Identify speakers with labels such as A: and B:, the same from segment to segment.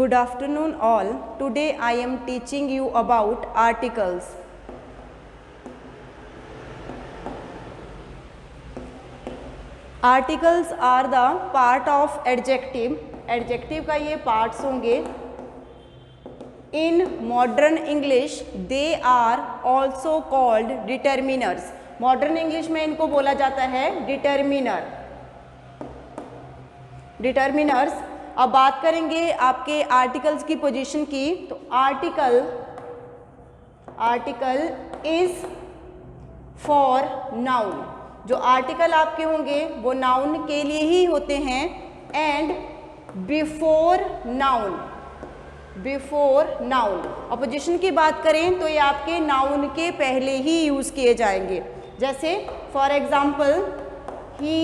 A: Good afternoon all. Today I am teaching you about articles. Articles are the part of adjective. Adjective का ये parts होंगे. In modern English they are also called determiners. Modern English में इनको बोला जाता है determiner. Determiners. अब बात करेंगे आपके आर्टिकल्स की पोजीशन की, तो आर्टिकल इज फॉर नाउन. जो आर्टिकल आपके होंगे वो नाउन के लिए ही होते हैं. And before noun. और पोजीशन की बात करें तो ये आपके नाउन के पहले ही यूज किए जाएंगे. जैसे for example he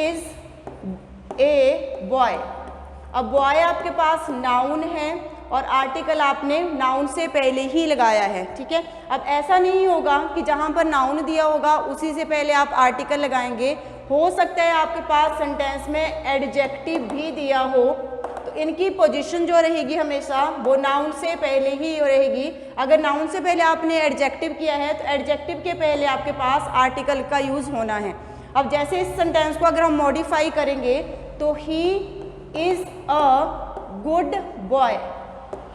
A: is a boy. अब बॉय आपके पास नाउन है और आर्टिकल आपने नाउन से पहले ही लगाया है. ठीक है. अब ऐसा नहीं होगा कि जहां पर नाउन दिया होगा उसी से पहले आप आर्टिकल लगाएंगे. हो सकता है आपके पास सेंटेंस में एडजेक्टिव भी दिया हो, तो इनकी पोजीशन जो रहेगी हमेशा वो नाउन से पहले ही रहेगी. अगर नाउन से पहले आपने एडजेक्टिव किया है तो एडजेक्टिव के पहले आपके पास आर्टिकल का यूज होना है. अब जैसे इस सेंटेंस को अगर हम मॉडिफाई करेंगे तो he is a good boy.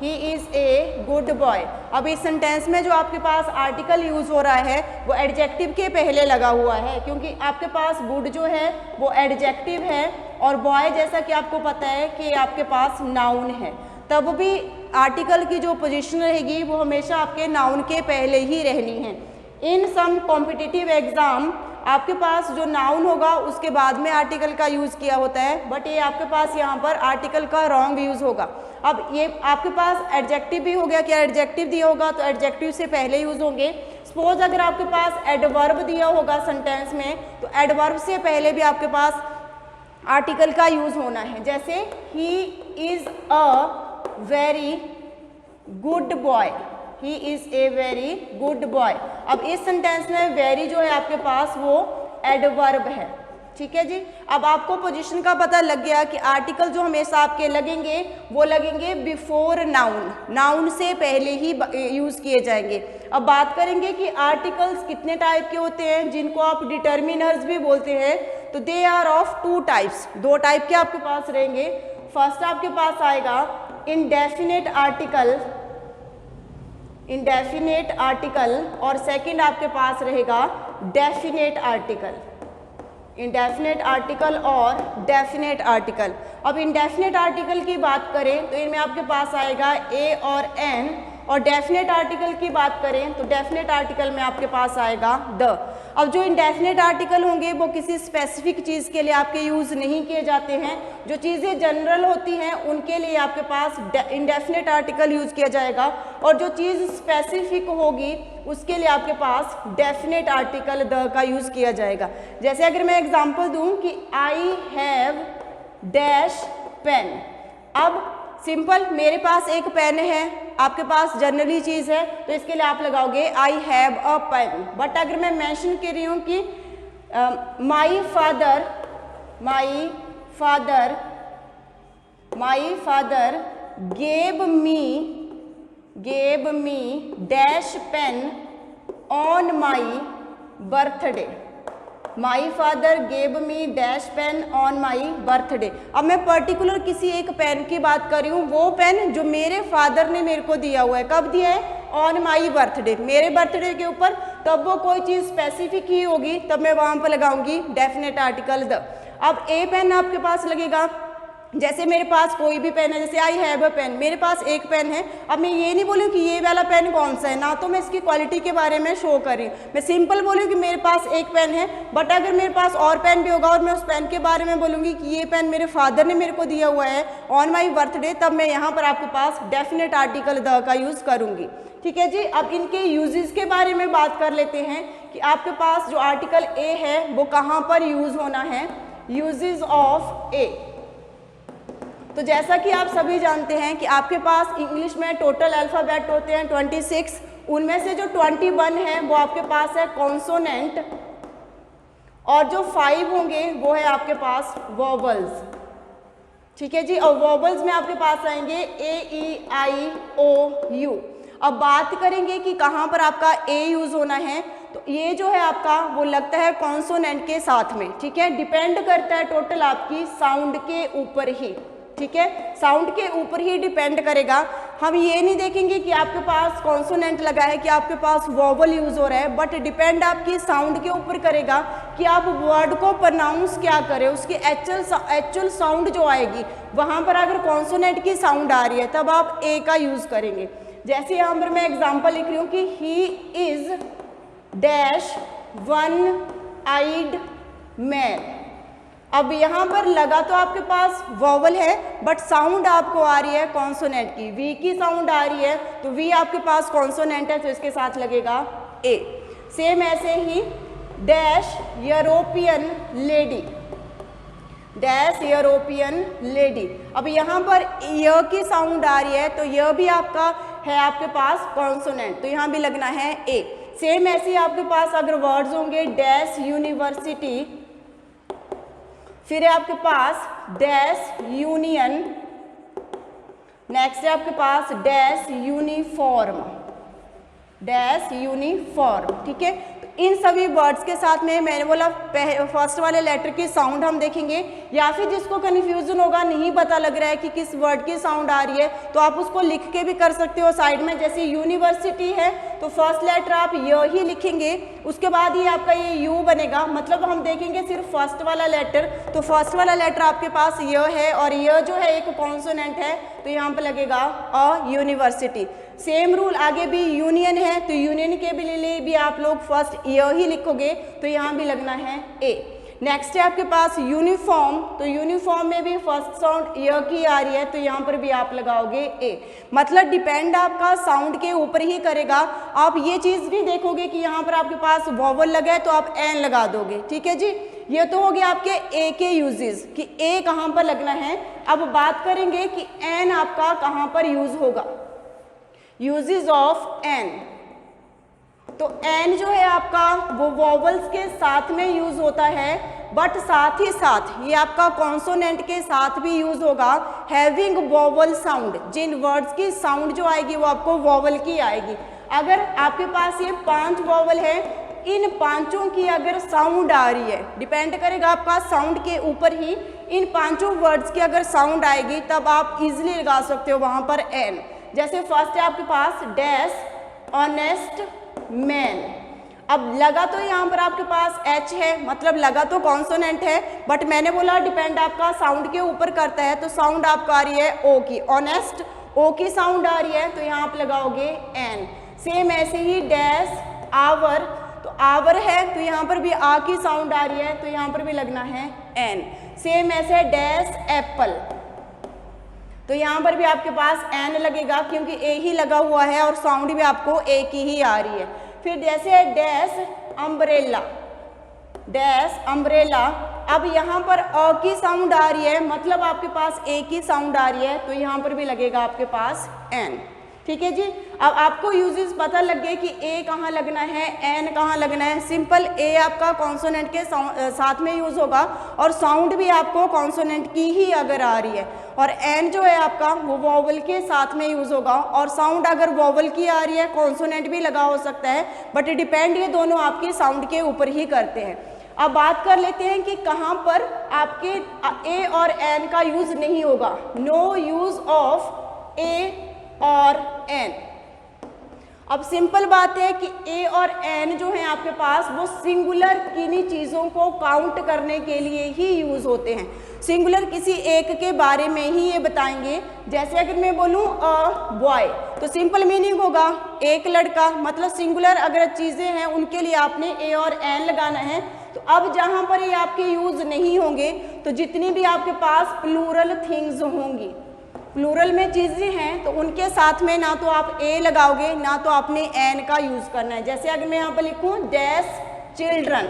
A: He is a good boy. अब इस सेंटेंस में जो आपके पास आर्टिकल यूज हो रहा है वो एडजेक्टिव के पहले लगा हुआ है, क्योंकि आपके पास गुड जो है वो एडजेक्टिव है और बॉय जैसा कि आपको पता है कि आपके पास नाउन है. तब भी आर्टिकल की जो पोजीशन रहेगी वो हमेशा आपके नाउन के पहले ही रहनी है. इन सम कॉम्पिटिटिव एग्जाम आपके पास जो नाउन होगा उसके बाद में आर्टिकल का यूज़ किया होता है, बट ये आपके पास यहाँ पर आर्टिकल का रॉन्ग यूज़ होगा. अब ये आपके पास एडजेक्टिव भी हो गया, क्या एडजेक्टिव दिया होगा तो एडजेक्टिव से पहले यूज़ होंगे. सपोज अगर आपके पास एडवर्ब दिया होगा सेंटेंस में तो एडवर्ब से पहले भी आपके पास आर्टिकल का यूज़ होना है. जैसे he is a very good boy. He is a very good boy. अब इस सेंटेंस में वेरी जो है आपके पास वो एडवर्ब है. ठीक है जी. अब आपको पोजीशन का पता लग गया कि आर्टिकल जो हमेशा आपके लगेंगे वो लगेंगे बिफोर नाउन. नाउन से पहले ही यूज किए जाएंगे. अब बात करेंगे कि आर्टिकल्स कितने टाइप के होते हैं जिनको आप डिटर्मिनर्स भी बोलते हैं. तो they are of two types. दो टाइप के आपके पास रहेंगे. फर्स्ट आपके पास आएगा इंडेफिनेट आर्टिकल और सेकंड आपके पास रहेगा डेफिनेट आर्टिकल. इंडेफिनेट आर्टिकल और डेफिनेट आर्टिकल. अब इंडेफिनेट आर्टिकल की बात करें तो इनमें आपके पास आएगा ए और एन, और डेफिनेट आर्टिकल की बात करें तो डेफिनेट आर्टिकल में आपके पास आएगा द. अब जो इंडेफिनेट आर्टिकल होंगे वो किसी स्पेसिफिक चीज़ के लिए आपके यूज़ नहीं किए जाते हैं. जो चीज़ें जनरल होती हैं उनके लिए आपके पास इंडेफिनेट आर्टिकल यूज़ किया जाएगा, और जो चीज़ स्पेसिफिक होगी उसके लिए आपके पास डेफिनेट आर्टिकल द का यूज़ किया जाएगा. जैसे अगर मैं एग्जांपल दूं कि आई हैव डैश पेन. अब सिंपल मेरे पास एक पेन है, आपके पास जनरली चीज़ है तो इसके लिए आप लगाओगे I have a pen. But अगर मैं मेंशन कर रही हूँ कि my father gave me dash pen on my birthday. My father gave me dash pen on my birthday. अब मैं पर्टिकुलर किसी एक पेन की बात कर रही हूँ, वो पेन जो मेरे फादर ने मेरे को दिया हुआ है. कब दिया है? ऑन माई बर्थडे, मेरे बर्थडे के ऊपर. तब वो कोई चीज़ स्पेसिफिक ही होगी तब मैं वहाँ पर लगाऊंगी डेफिनेट आर्टिकल द. अब ए पेन आपके पास लगेगा. जैसे मेरे पास कोई भी पेन है, जैसे आई हैव अ पेन, मेरे पास एक पेन है. अब मैं ये नहीं बोलूँ कि ये वाला पेन कौन सा है, ना तो मैं इसकी क्वालिटी के बारे में शो कर रही हूँ. मैं सिंपल बोलूँ कि मेरे पास एक पेन है. बट अगर मेरे पास और पेन भी होगा और मैं उस पेन के बारे में बोलूँगी कि ये पेन मेरे फादर ने मेरे को दिया हुआ है ऑन माई बर्थडे, तब मैं यहाँ पर आपके पास डेफिनेट आर्टिकल द का यूज़ करूँगी. ठीक है जी. अब इनके यूजेस के बारे में बात कर लेते हैं कि आपके पास जो आर्टिकल ए है वो कहाँ पर यूज़ होना है. यूजेस ऑफ ए. तो जैसा कि आप सभी जानते हैं कि आपके पास इंग्लिश में टोटल अल्फ़ाबेट होते हैं 26. उनमें से जो 21 है वो आपके पास है कॉन्सोनेंट, और जो 5 होंगे वो है आपके पास वोवल्स. ठीक है जी। और वॉवल्स में आपके पास आएंगे ए, ई, आई, ओ, यू। अब बात करेंगे कि कहाँ पर आपका ए यूज होना है, तो ये जो है आपका वो लगता है कॉन्सोनेंट के साथ में, ठीक है। डिपेंड करता है टोटल आपकी साउंड के ऊपर ही, ठीक है, साउंड के ऊपर ही डिपेंड करेगा। हम ये नहीं देखेंगे कि आपके पास कॉन्सोनेंट लगा है कि आपके पास वॉवल यूज हो रहा है, बट डिपेंड आपकी साउंड के ऊपर करेगा कि आप वर्ड को प्रोनाउंस क्या करें, उसकी एक्चुअल साउंड जो आएगी वहाँ पर अगर कॉन्सोनेंट की साउंड आ रही है तब आप ए का यूज करेंगे। जैसे यहाँ पर मैं एग्जाम्पल लिख रही हूँ कि he is dash one eyed man. अब यहाँ पर लगा तो आपके पास वॉवल है बट साउंड आपको आ रही है कॉन्सोनेंट की, वी की साउंड आ रही है, तो वी आपके पास कॉन्सोनेंट है तो इसके साथ लगेगा ए। सेम ऐसे ही dash European lady, dash European lady. अब यहाँ पर य की साउंड आ रही है तो यह भी आपका है आपके पास कॉन्सोनेंट, तो यहाँ भी लगना है ए। सेम ऐसे ही आपके पास अगर वर्ड्स होंगे डैश यूनिवर्सिटी, फिर है आपके पास डैश यूनियन, नेक्स्ट है आपके पास डैश यूनिफॉर्म, डैश यूनिफॉर्म, ठीक है। तो इन सभी वर्ड्स के साथ में मैंने बोला फर्स्ट वाले लेटर की साउंड हम देखेंगे, या फिर जिसको कन्फ्यूजन होगा नहीं पता लग रहा है कि किस वर्ड की साउंड आ रही है तो आप उसको लिख के भी कर सकते हो साइड में। जैसे यूनिवर्सिटी है तो फर्स्ट लेटर आप य ही लिखेंगे, उसके बाद ये आपका ये यू बनेगा, मतलब हम देखेंगे सिर्फ फर्स्ट वाला लेटर, तो फर्स्ट वाला लेटर आपके पास य है और य जो है एक कॉन्सोनेंट है तो यहाँ पे लगेगा अ यूनिवर्सिटी। सेम रूल आगे भी यूनियन है तो यूनियन के लिए भी आप लोग फर्स्ट य ही लिखोगे तो यहाँ भी लगना है ए। नेक्स्ट है आपके पास यूनिफॉर्म, तो यूनिफॉर्म में भी फर्स्ट साउंड य की आ रही है तो यहाँ पर भी आप लगाओगे ए, मतलब डिपेंड आपका साउंड के ऊपर ही करेगा। आप ये चीज़ नहीं देखोगे कि यहाँ पर आपके पास वॉवल लगा है तो आप एन लगा दोगे, ठीक है जी। ये तो हो गया आपके ए के यूजेस कि ए कहाँ पर लगना है। अब बात करेंगे कि एन आपका कहाँ पर यूज होगा, यूजेस ऑफ एन। तो एन जो है आपका वो वॉवल्स के साथ में यूज होता है, बट साथ ही साथ ये आपका कॉन्सोनेंट के साथ भी यूज होगा हैविंग वॉवल साउंड। जिन वर्ड्स की साउंड जो आएगी वो आपको वॉवल की आएगी। अगर आपके पास ये 5 वॉवल है, इन पांचों की अगर साउंड आ रही है, डिपेंड करेगा आपका साउंड के ऊपर ही, इन पांचों वर्ड्स की अगर साउंड आएगी तब आप इजीली लगा सकते हो वहां पर एन। जैसे फर्स्ट है आपके पास डैश ऑनेस्ट मैन। अब लगा तो यहाँ पर आपके पास एच है, मतलब लगा तो कॉन्सोनेंट है, बट मैंने बोला डिपेंड आपका साउंड के ऊपर करता है तो साउंड आपका आ रही है ओ की, ऑनेस्ट ओ की साउंड आ रही है तो यहाँ आप लगाओगे एन। सेम ऐसे ही डैश आवर, तो आवर है तो यहाँ पर भी आ की साउंड आ रही है तो यहाँ पर भी लगना है एन। सेम ऐसे डैश एप्पल, तो यहाँ पर भी आपके पास एन लगेगा क्योंकि ए ही लगा हुआ है और साउंड भी आपको ए की ही आ रही है। फिर जैसे डैश अम्ब्रेला, डैश अम्ब्रेला, अब यहाँ पर अ की साउंड आ रही है मतलब आपके पास ए की साउंड आ रही है तो यहाँ पर भी लगेगा आपके पास एन, ठीक है जी। अब आपको यूजेस पता लग गए कि ए कहाँ लगना है, एन कहाँ लगना है। सिंपल ए आपका कॉन्सोनेंट के साथ में यूज होगा और साउंड भी आपको कॉन्सोनेंट की ही अगर आ रही है, और एन जो है आपका वो वॉवल के साथ में यूज होगा, और साउंड अगर वॉवल की आ रही है कॉन्सोनेंट भी लगा हो सकता है, बट डिपेंड ये दोनों आपकी साउंड के ऊपर ही करते हैं। अब बात कर लेते हैं कि कहाँ पर आपके ए और एन का यूज नहीं होगा। नो यूज ऑफ ए और एन। अब सिंपल बात है कि ए और एन जो है आपके पास वो सिंगुलर किन्हीं चीज़ों को काउंट करने के लिए ही यूज होते हैं। सिंगुलर किसी एक के बारे में ही ये बताएंगे। जैसे अगर मैं बोलूँ अ बॉय तो सिंपल मीनिंग होगा एक लड़का, मतलब सिंगुलर अगर चीज़ें हैं उनके लिए आपने ए और एन लगाना है। तो अब जहाँ पर ये आपके यूज नहीं होंगे तो जितनी भी आपके पास प्लूरल थिंग्स होंगी, प्लूरल में चीज़ें हैं तो उनके साथ में ना तो आप ए लगाओगे ना तो आपने एन का यूज करना है। जैसे अगर मैं यहाँ पर लिखूँ डैश चिल्ड्रन,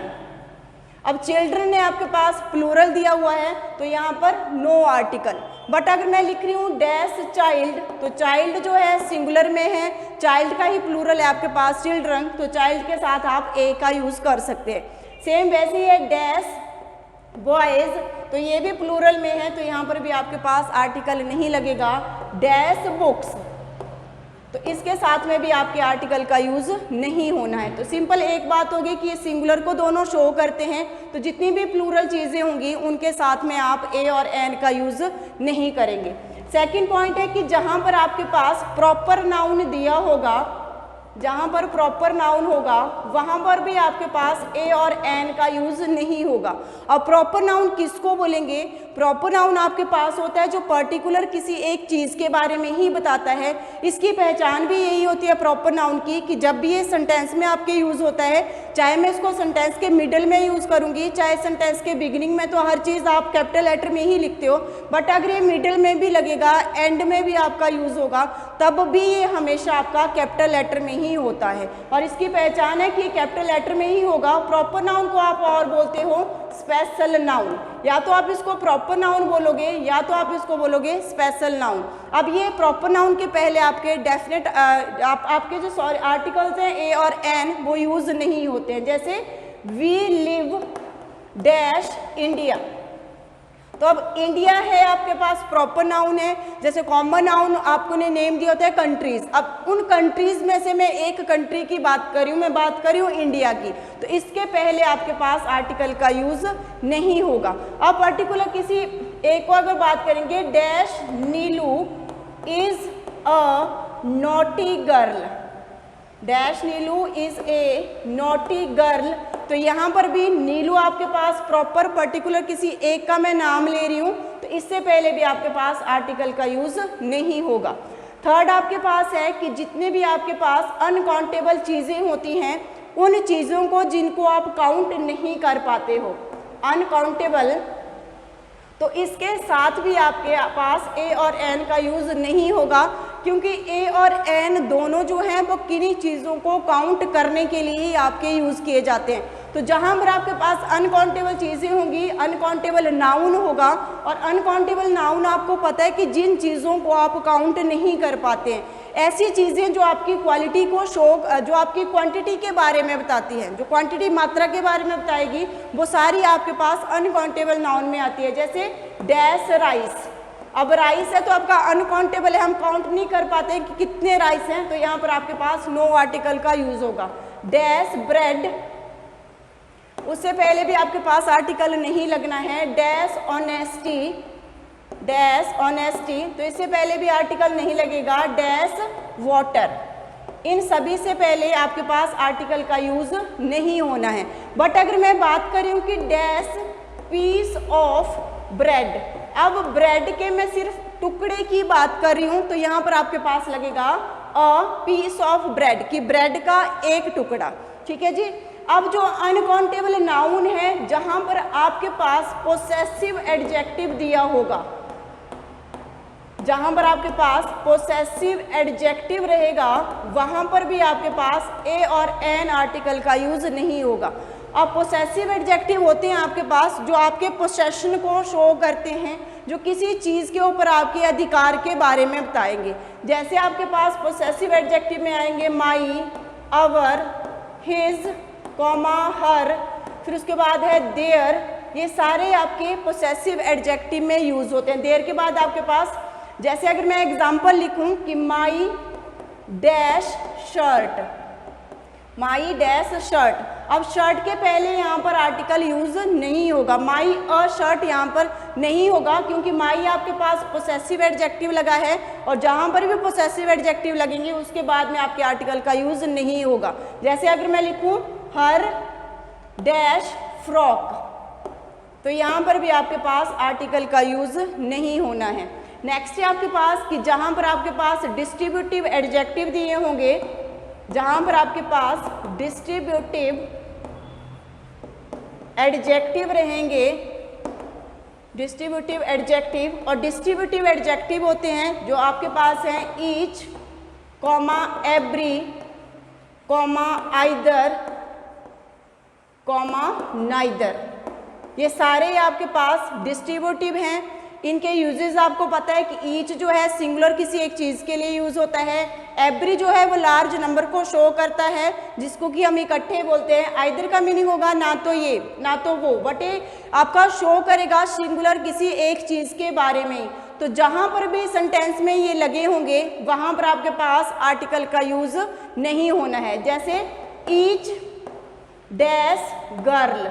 A: अब चिल्ड्रन ने आपके पास प्लूरल दिया हुआ है तो यहाँ पर नो आर्टिकल, बट अगर मैं लिख रही हूँ डैश चाइल्ड तो चाइल्ड जो है सिंगुलर में है, चाइल्ड का ही प्लूरल है आपके पास चिल्ड्रन, तो चाइल्ड के साथ आप ए का यूज कर सकते हैं। सेम वैसे ही है डैश बॉयज, तो ये भी प्लूरल में है, तो यहाँ पर भी आपके पास आर्टिकल नहीं लगेगा। डैश बुक्स, तो इसके साथ में भी आपके आर्टिकल का यूज नहीं होना है। तो सिंपल एक बात होगी कि ये सिंगुलर को दोनों शो करते हैं, तो जितनी भी प्लूरल चीज़ें होंगी उनके साथ में आप ए और एन का यूज नहीं करेंगे। सेकंड पॉइंट है कि जहाँ पर आपके पास प्रॉपर नाउन दिया होगा, जहाँ पर प्रॉपर नाउन होगा वहाँ पर भी आपके पास ए और एन का यूज नहीं होगा। अब प्रॉपर नाउन किसको बोलेंगे? प्रॉपर नाउन आपके पास होता है जो पर्टिकुलर किसी एक चीज़ के बारे में ही बताता है। इसकी पहचान भी यही होती है प्रॉपर नाउन की, कि जब भी ये सेंटेंस में आपके यूज़ होता है, चाहे मैं इसको सेंटेंस के मिडिल में यूज़ करूँगी, चाहे सेंटेंस के बिगिनिंग में, तो हर चीज़ आप कैपिटल लेटर में ही लिखते हो, बट अगर ये मिडिल में भी लगेगा, एंड में भी आपका यूज़ होगा, तब भी ये हमेशा आपका कैपिटल लेटर में ही होता है। और इसकी पहचान है कि कैपिटल लेटर में ही होगा। प्रॉपर नाउन को आप और बोलते हो स्पेशल नाउन, या तो आप इसको प्रॉपर नाउन बोलोगे या तो आप इसको बोलोगे स्पेशल नाउन। अब ये प्रॉपर नाउन के पहले आपके डेफिनेट आपके जो आर्टिकल्स हैं ए और एन वो यूज नहीं होते हैं। जैसे वी लिव डैश इंडिया, तो अब इंडिया है आपके पास प्रॉपर नाउन है। जैसे कॉमन नाउन आपको ने नेम दिया होता है कंट्रीज, अब उन कंट्रीज में से मैं एक कंट्री की बात कर रही हूँ, मैं बात कर रही हूँ इंडिया की, तो इसके पहले आपके पास आर्टिकल का यूज नहीं होगा। अब पर्टिकुलर किसी एक को अगर बात करेंगे, dash Neelu is a naughty girl, dash Neelu is a naughty girl, तो यहाँ पर भी नीलू आपके पास प्रॉपर पर्टिकुलर किसी एक का मैं नाम ले रही हूँ, तो इससे पहले भी आपके पास आर्टिकल का यूज नहीं होगा। थर्ड आपके पास है कि जितने भी आपके पास अनकाउंटेबल चीज़ें होती हैं, उन चीज़ों को जिनको आप काउंट नहीं कर पाते हो, अनकाउंटेबल, तो इसके साथ भी आपके पास ए और एन का यूज नहीं होगा, क्योंकि ए और एन दोनों जो हैं वो किन्हीं चीज़ों को काउंट करने के लिए ही आपके यूज़ किए जाते हैं। तो जहाँ पर आपके पास अनकाउंटेबल चीज़ें होंगी, अनकाउंटेबल नाउन होगा, और अनकाउंटेबल नाउन आपको पता है कि जिन चीज़ों को आप काउंट नहीं कर पाते हैं, ऐसी चीज़ें जो आपकी क्वालिटी को शो, जो आपकी क्वांटिटी के बारे में बताती हैं, जो क्वांटिटी मात्रा के बारे में बताएगी, वो सारी आपके पास अनकाउंटेबल नाउन में आती है। जैसे डैश राइस, अब राइस है तो आपका अनकाउंटेबल है, हम काउंट नहीं कर पाते कि कितने राइस हैं, तो यहाँ पर आपके पास नो आर्टिकल का यूज होगा। डैश ब्रेड, उससे पहले भी आपके पास आर्टिकल नहीं लगना है। डैश ऑनेस्टी, डैश ऑनेस्टी, तो इससे पहले भी आर्टिकल नहीं लगेगा। डैश वाटर, इन सभी से पहले आपके पास आर्टिकल का यूज नहीं होना है। बट अगर मैं बात कर रही हूँ कि डैश पीस ऑफ ब्रेड, अब ब्रेड के मैं सिर्फ टुकड़े की बात कर रही हूँ, तो यहाँ पर आपके पास लगेगा अ पीस ऑफ ब्रेड, कि ब्रेड का एक टुकड़ा, ठीक है जी। अब जो अनकाउंटेबल नाउन है, जहाँ पर आपके पास पोसेसिव एडजेक्टिव दिया होगा, जहाँ पर आपके पास पोसेसिव एडजेक्टिव रहेगा, वहाँ पर भी आपके पास ए और एन आर्टिकल का यूज नहीं होगा। अब पोसेसिव एडजेक्टिव होते हैं आपके पास जो आपके पोसेशन को शो करते हैं, जो किसी चीज़ के ऊपर आपके अधिकार के बारे में बताएंगे। जैसे आपके पास पोसेसिव एडजेक्टिव में आएंगे माई, अवर, हिज, कॉमा, हर, फिर उसके बाद है देयर, ये सारे आपके पोसेसिव एडजेक्टिव में यूज होते हैं। देयर के बाद आपके पास, जैसे अगर मैं एग्जाम्पल लिखूं कि माई डैश शर्ट, माई डैश शर्ट, अब शर्ट के पहले यहाँ पर आर्टिकल यूज नहीं होगा, माई अ शर्ट यहाँ पर नहीं होगा, क्योंकि माई आपके पास पोसेसिव एडजेक्टिव लगा है, और जहाँ पर भी पोसेसिव एडजेक्टिव लगेंगे उसके बाद में आपके आर्टिकल का यूज नहीं होगा। जैसे अगर मैं लिखूँ हर डैश फ्रॉक, तो यहाँ पर भी आपके पास आर्टिकल का यूज नहीं होना है। नेक्स्ट है आपके पास कि जहाँ पर आपके पास डिस्ट्रीब्यूटिव एडजेक्टिव दिए होंगे, जहाँ पर आपके पास डिस्ट्रीब्यूटिव एडजेक्टिव रहेंगे, डिस्ट्रीब्यूटिव एडजेक्टिव, और डिस्ट्रीब्यूटिव एडजेक्टिव होते हैं जो आपके पास हैं each, comma, every, comma, either, comma, neither, ये सारे आपके पास डिस्ट्रीब्यूटिव हैं। इनके यूजेस आपको पता है कि ईच जो है सिंगुलर किसी एक चीज़ के लिए यूज़ होता है, एवरी जो है वो लार्ज नंबर को शो करता है, जिसको कि हम इकट्ठे बोलते हैं। आइदर का मीनिंग होगा ना तो ये ना तो वो, बट ये आपका शो करेगा सिंगुलर किसी एक चीज़ के बारे में। तो जहाँ पर भी सेंटेंस में ये लगे होंगे वहाँ पर आपके पास आर्टिकल का यूज़ नहीं होना है। जैसे ईच डैश गर्ल,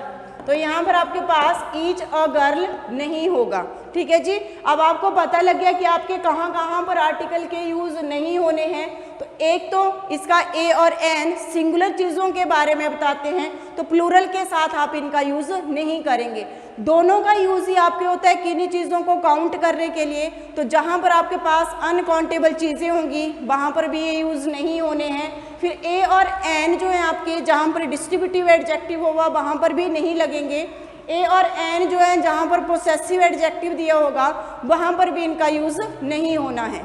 A: तो यहाँ पर आपके पास ईच अ गर्ल नहीं होगा। ठीक है जी, अब आपको पता लग गया कि आपके कहाँ कहाँ पर आर्टिकल के यूज़ नहीं होने हैं। तो एक तो इसका ए और एन सिंगुलर चीज़ों के बारे में बताते हैं, तो प्लूरल के साथ आप इनका यूज़ नहीं करेंगे। दोनों का यूज़ ही आपके होता है किन्हीं चीज़ों को काउंट करने के लिए। तो जहाँ पर आपके पास अनकाउंटेबल चीज़ें होंगी वहाँ पर भी ये यूज़ नहीं होने हैं। फिर ए और एन जो है आपके जहाँ पर डिस्ट्रीब्यूटिव एडजेक्टिव होगा वहाँ पर भी नहीं लगेंगे। ए और एन जो है जहाँ पर पोसेसिव एडजेक्टिव दिया होगा वहाँ पर भी इनका यूज़ नहीं होना है।